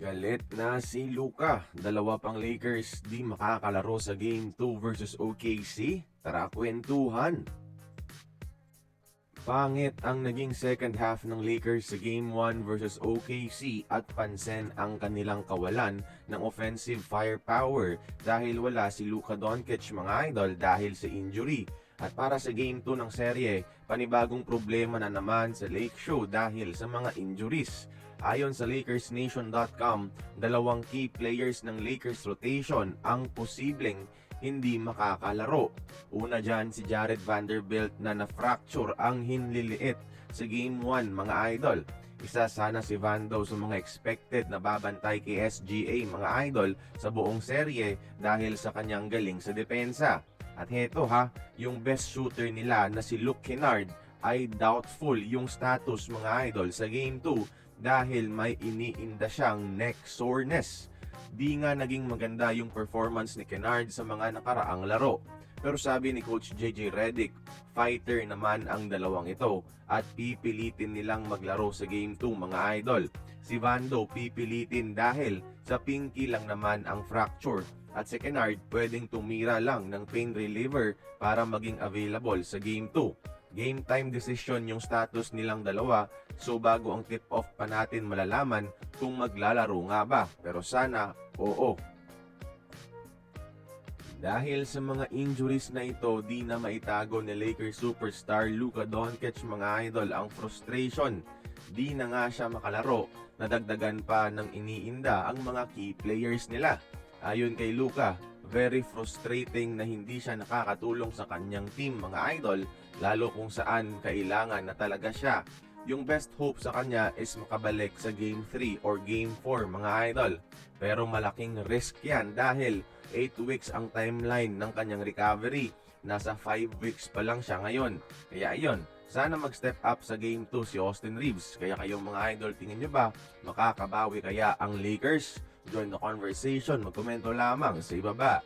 Galit na si Luka. Dalawa pang Lakers di makakalaro sa Game 2 versus OKC. Tara kwentuhan. Pangit ang naging second half ng Lakers sa Game 1 versus OKC at pansin ang kanilang kawalan ng offensive firepower dahil wala si Luka Doncic mga idol dahil sa injury. At para sa Game 2 ng serye, panibagong problema na naman sa Lake Show dahil sa mga injuries. Ayon sa LakersNation.com, dalawang key players ng Lakers rotation ang posibleng hindi makakalaro. Una dyan si Jared Vanderbilt na na-fracture ang hinliliit sa Game 1 mga idol. Isa sana si Vando sa mga expected na babantay kay SGA mga idol sa buong serye dahil sa kanyang galing sa depensa. At heto yung best shooter nila na si Luke Kennard ay doubtful yung status mga idol sa Game 2 dahil may iniinda siyang neck soreness. Di nga naging maganda yung performance ni Kennard sa mga nakaraang laro. Pero sabi ni Coach JJ Redick, fighter naman ang dalawang ito at pipilitin nilang maglaro sa Game 2 mga idol. Si Vando pipilitin dahil sa pinky lang naman ang fracture at si Kennard pwedeng tumira lang ng pain reliever para maging available sa Game 2. Game time decision yung status nilang dalawa, so bago ang tip-off pa natin malalaman kung maglalaro nga ba. Pero sana, oo. Dahil sa mga injuries na ito, di na maitago ni Lakers superstar Luka Doncic mga idol ang frustration. Di na nga siya makalaro, nadagdagan pa ng iniinda ang mga key players nila. Ayon kay Luka, very frustrating na hindi siya nakakatulong sa kanyang team mga idol, lalo kung saan kailangan na talaga siya. Yung best hope sa kanya is makabalik sa Game 3 or Game 4 mga idol. Pero malaking risk yan dahil 8 weeks ang timeline ng kanyang recovery. Nasa 5 weeks pa lang siya ngayon. Kaya ayun, sana mag-step up sa Game 2 si Austin Reeves. Kaya kayong mga idol, tingin nyo ba makakabawi kaya ang Lakers? Join the conversation, magkomento lamang sa ibaba.